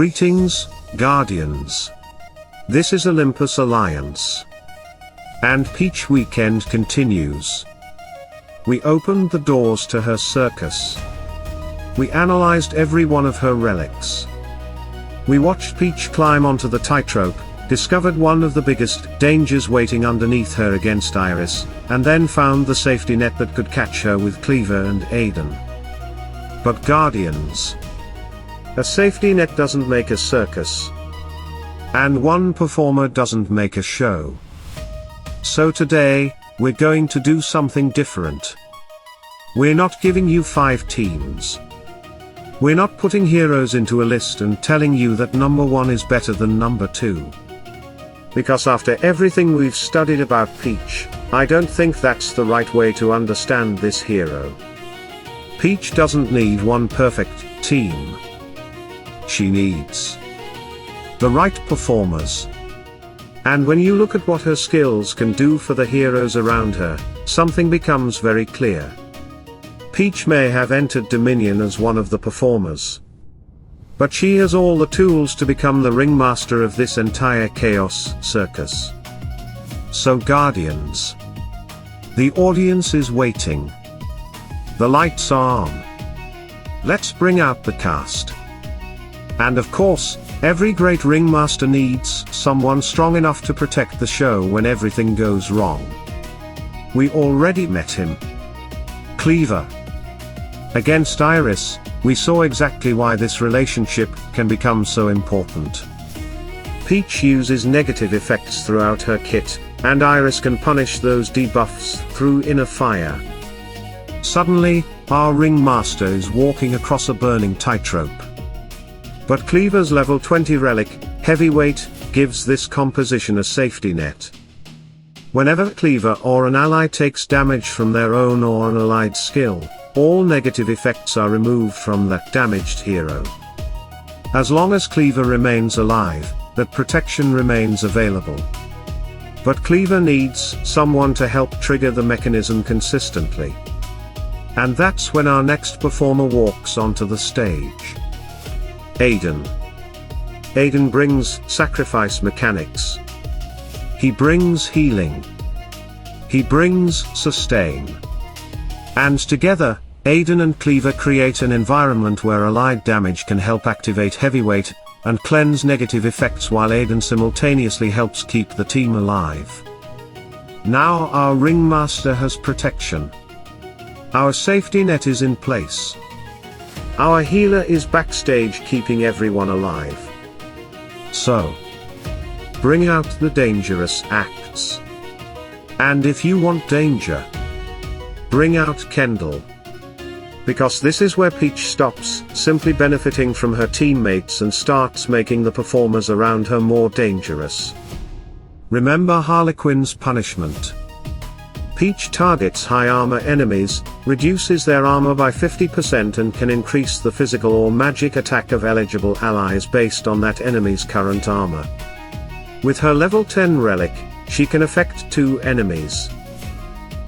Greetings, Guardians. This is Olympus Alliance. And Peech Weekend continues. We opened the doors to her circus. We analyzed every one of her relics. We watched Peech climb onto the tightrope, discovered one of the biggest dangers waiting underneath her against Iris, and then found the safety net that could catch her with Cleaver and Aiden. But Guardians, a safety net doesn't make a circus. And one performer doesn't make a show. So today, we're going to do something different. We're not giving you 5 teams. We're not putting heroes into a list and telling you that number 1 is better than number 2. Because after everything we've studied about Peech, I don't think that's the right way to understand this hero. Peech doesn't need one perfect team. She needs the right performers. And when you look at what her skills can do for the heroes around her, something becomes very clear. Peech may have entered Dominion as one of the performers, but she has all the tools to become the ringmaster of this entire chaos circus. So Guardians, the audience is waiting. The lights are on. Let's bring out the cast. And of course, every great ringmaster needs someone strong enough to protect the show when everything goes wrong. We already met him. Cleaver. Against Iris, we saw exactly why this relationship can become so important. Peech uses negative effects throughout her kit, and Iris can punish those debuffs through inner fire. Suddenly, our ringmaster is walking across a burning tightrope. But Cleaver's level 20 relic, heavyweight, gives this composition a safety net. Whenever Cleaver or an ally takes damage from their own or an allied skill, all negative effects are removed from that damaged hero. As long as Cleaver remains alive, that protection remains available. But Cleaver needs someone to help trigger the mechanism consistently. And that's when our next performer walks onto the stage. Aiden. Aiden brings sacrifice mechanics. He brings healing. He brings sustain. And together, Aiden and Cleaver create an environment where allied damage can help activate heavyweight, and cleanse negative effects while Aiden simultaneously helps keep the team alive. Now our ringmaster has protection. Our safety net is in place. Our healer is backstage keeping everyone alive. So, bring out the dangerous acts. And if you want danger, bring out Kendall. Because this is where Peech stops simply benefiting from her teammates and starts making the performers around her more dangerous. Remember Harlequin's punishment. Peech targets high armor enemies, reduces their armor by 50% and can increase the physical or magic attack of eligible allies based on that enemy's current armor. With her level 10 relic, she can affect 2 enemies.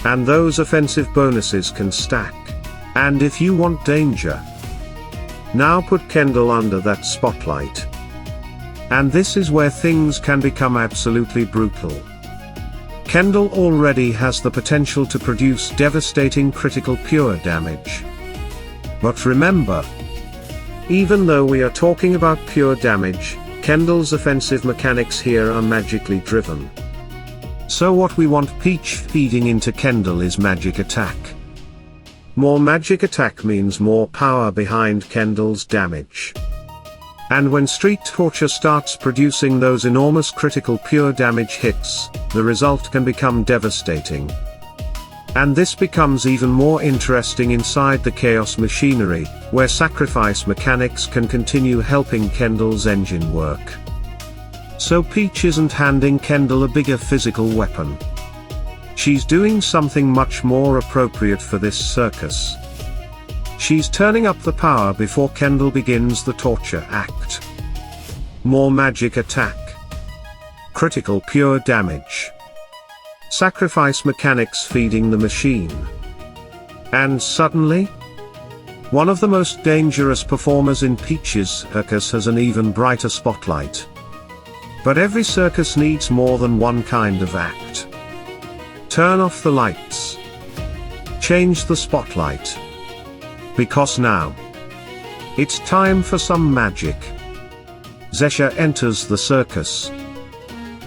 And those offensive bonuses can stack. And if you want danger, now put Kendall under that spotlight. And this is where things can become absolutely brutal. Kendall already has the potential to produce devastating critical pure damage. But remember, even though we are talking about pure damage, Kendall's offensive mechanics here are magically driven. So what we want Peech feeding into Kendall is magic attack. More magic attack means more power behind Kendall's damage. And when Street Torture starts producing those enormous critical pure damage hits, the result can become devastating. And this becomes even more interesting inside the Chaos machinery, where sacrifice mechanics can continue helping Kendall's engine work. So Peech isn't handing Kendall a bigger physical weapon. She's doing something much more appropriate for this circus. She's turning up the power before Kendall begins the torture act. More magic attack. Critical pure damage. Sacrifice mechanics feeding the machine. And suddenly, One of the most dangerous performers in Peech's circus has an even brighter spotlight. But every circus needs more than one kind of act. Turn off the lights. Change the spotlight. Because now, it's time for some magic. Zesha enters the circus.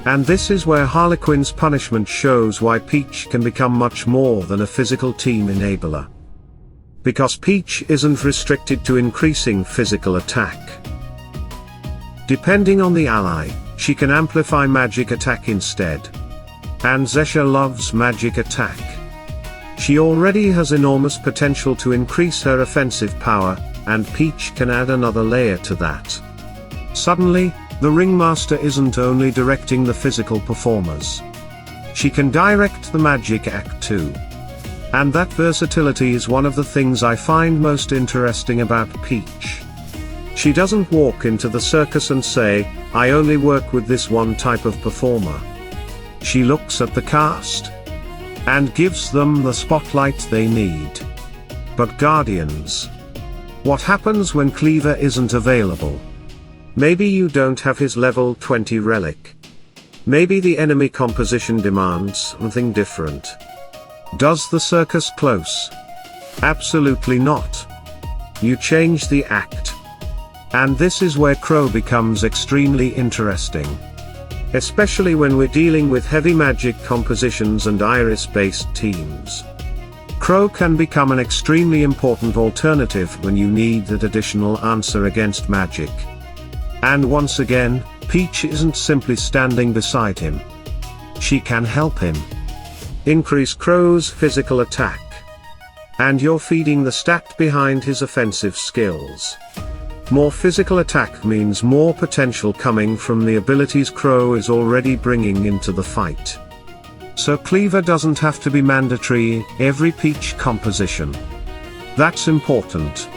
And this is where Harlequin's punishment shows why Peech can become much more than a physical team enabler. Because Peech isn't restricted to increasing physical attack. Depending on the ally, she can amplify magic attack instead. And Zesha loves magic attack. She already has enormous potential to increase her offensive power, and Peech can add another layer to that. Suddenly, the Ringmaster isn't only directing the physical performers. She can direct the magic act too. And that versatility is one of the things I find most interesting about Peech. She doesn't walk into the circus and say, "I only work with this one type of performer." She looks at the cast and gives them the spotlight they need. But Guardians, what happens when Cleaver isn't available? Maybe you don't have his level 20 relic. Maybe the enemy composition demands something different. Does the circus close? Absolutely not. You change the act. And this is where Crow becomes extremely interesting. Especially when we're dealing with heavy magic compositions and iris-based teams. Crow can become an extremely important alternative when you need that additional answer against magic. And once again, Peech isn't simply standing beside him. She can help him increase Crow's physical attack. And you're feeding the stat behind his offensive skills. More physical attack means more potential coming from the abilities Crow is already bringing into the fight. So Cleaver doesn't have to be mandatory in every Peech composition. That's important.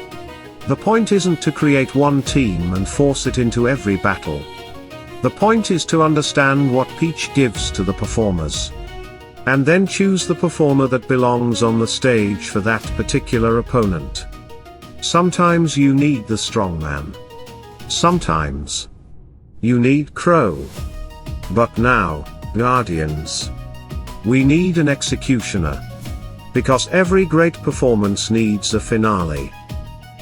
The point isn't to create one team and force it into every battle. The point is to understand what Peech gives to the performers. And then choose the performer that belongs on the stage for that particular opponent. Sometimes you need the strongman. Sometimes you need Crow. But now, Guardians, we need an executioner. Because every great performance needs a finale.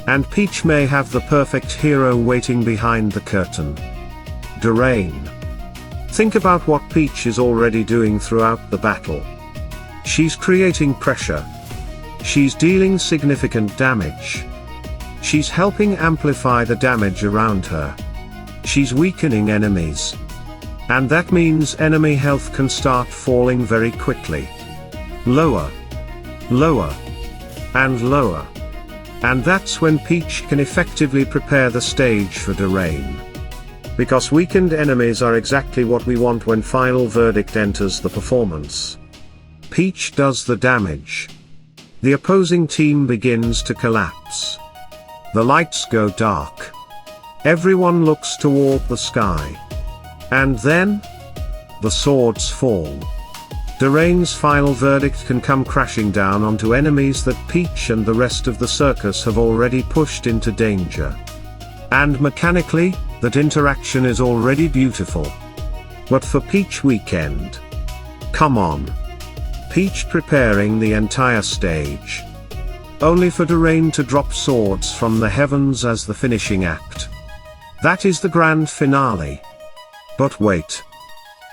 And Peech may have the perfect hero waiting behind the curtain. Durain. Think about what Peech is already doing throughout the battle. She's creating pressure. She's dealing significant damage. She's helping amplify the damage around her. She's weakening enemies. And that means enemy health can start falling very quickly. Lower. Lower. And lower. And that's when Peech can effectively prepare the stage for Durain. Because weakened enemies are exactly what we want when final verdict enters the performance. Peech does the damage. The opposing team begins to collapse. The lights go dark. Everyone looks toward the sky. And then, the swords fall. Durain's final verdict can come crashing down onto enemies that Peech and the rest of the circus have already pushed into danger. And mechanically, that interaction is already beautiful. But for Peech Weekend, come on. Peech preparing the entire stage. Only for Durain to drop swords from the heavens as the finishing act. That is the grand finale. But wait.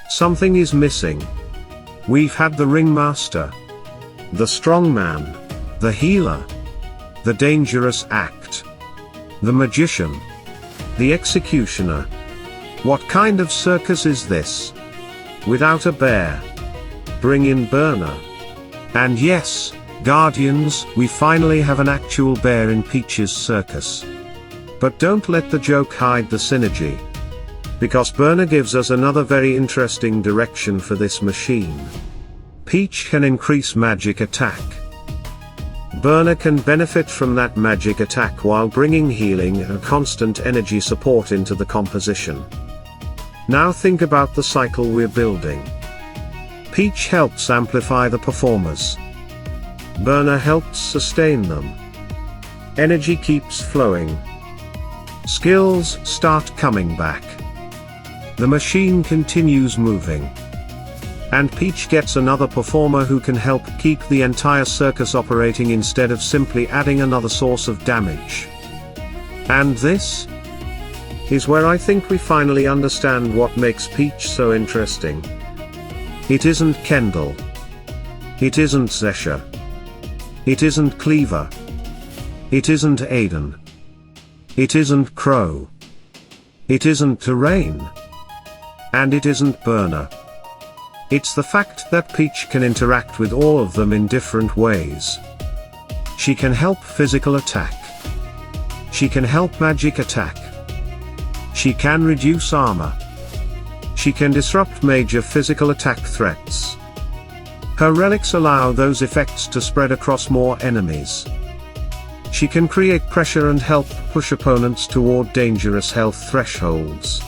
Something is missing. We've had the Ringmaster, the strongman, the healer, the dangerous act, the magician, the executioner. What kind of circus is this? Without a bear. Bring in Burner. And yes, Guardians, we finally have an actual bear in Peech's circus. But don't let the joke hide the synergy. Because Burner gives us another very interesting direction for this machine. Peech can increase magic attack. Burner can benefit from that magic attack while bringing healing and constant energy support into the composition. Now think about the cycle we're building. Peech helps amplify the performers. Burner helps sustain them. Energy keeps flowing. Skills start coming back. The machine continues moving. And Peech gets another performer who can help keep the entire circus operating instead of simply adding another source of damage. And this is where I think we finally understand what makes Peech so interesting. It isn't Kendall. It isn't Zesha. It isn't Cleaver. It isn't Aiden. It isn't Crow. It isn't Terrain. And it isn't Burner. It's the fact that Peech can interact with all of them in different ways. She can help physical attack. She can help magic attack. She can reduce armor. She can disrupt major physical attack threats. Her relics allow those effects to spread across more enemies. She can create pressure and help push opponents toward dangerous health thresholds.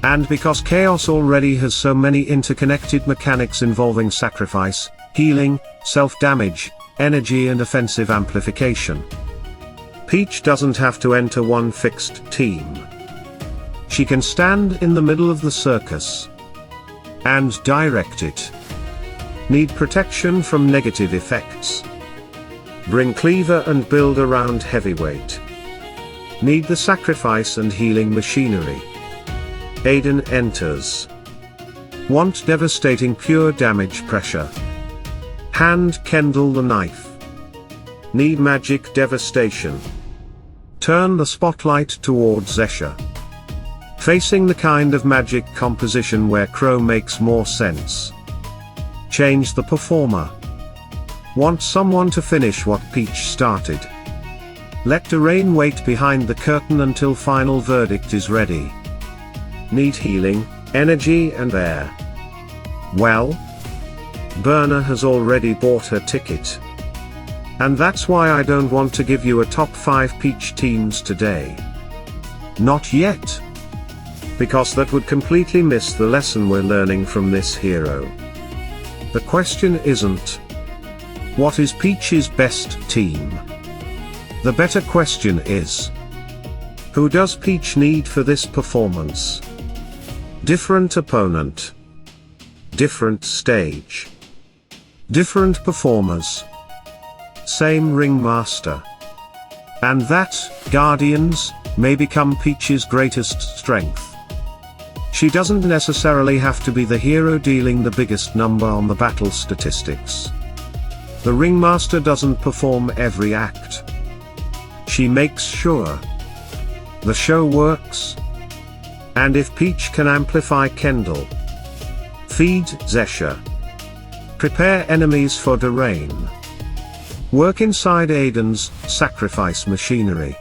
And because Chaos already has so many interconnected mechanics involving sacrifice, healing, self-damage, energy and offensive amplification, Peech doesn't have to enter one fixed team. She can stand in the middle of the circus and direct it. Need protection from negative effects. Bring Cleaver and build around heavyweight. Need the sacrifice and healing machinery. Aiden enters. Want devastating pure damage pressure. Hand Kendall the knife. Need magic devastation. Turn the spotlight towards Zesha. Facing the kind of magic composition where Crow makes more sense. Change the performer. Want someone to finish what Peech started. Let Terrain wait behind the curtain until final verdict is ready. Need healing, energy and air. Well, Burner has already bought her ticket. And that's why I don't want to give you a top 5 Peech teams today. Not yet. Because that would completely miss the lesson we're learning from this hero. The question isn't, what is Peech's best team? The better question is, who does Peech need for this performance? Different opponent. Different stage. Different performers. Same Ringmaster. And that, Guardians, may become Peech's greatest strength. She doesn't necessarily have to be the hero dealing the biggest number on the battle statistics. The Ringmaster doesn't perform every act. She makes sure the show works. And if Peech can amplify Kendall, feed Zesha, prepare enemies for Terrain, work inside Aiden's sacrifice machinery,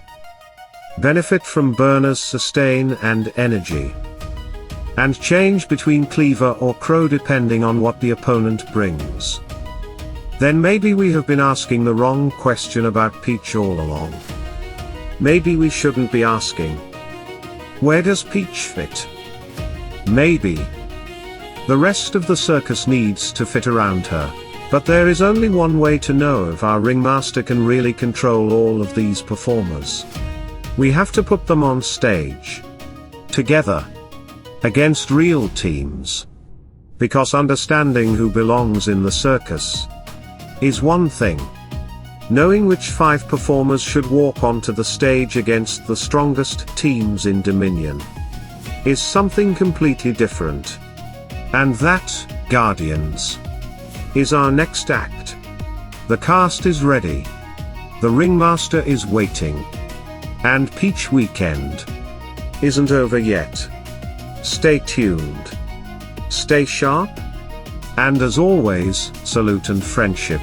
benefit from Burner's sustain and energy, and change between Cleaver or Crow depending on what the opponent brings, then maybe we have been asking the wrong question about Peech all along. Maybe we shouldn't be asking, where does Peech fit? Maybe the rest of the circus needs to fit around her, but there is only one way to know if our Ringmaster can really control all of these performers. We have to put them on stage. Together. Against real teams. Because understanding who belongs in the circus is one thing. Knowing which 5 performers should walk onto the stage against the strongest teams in Dominion is something completely different. And that, Guardians, is our next act. The cast is ready. The Ringmaster is waiting. And Peech Weekend isn't over yet. Stay tuned. Stay sharp. And as always, salute and friendship.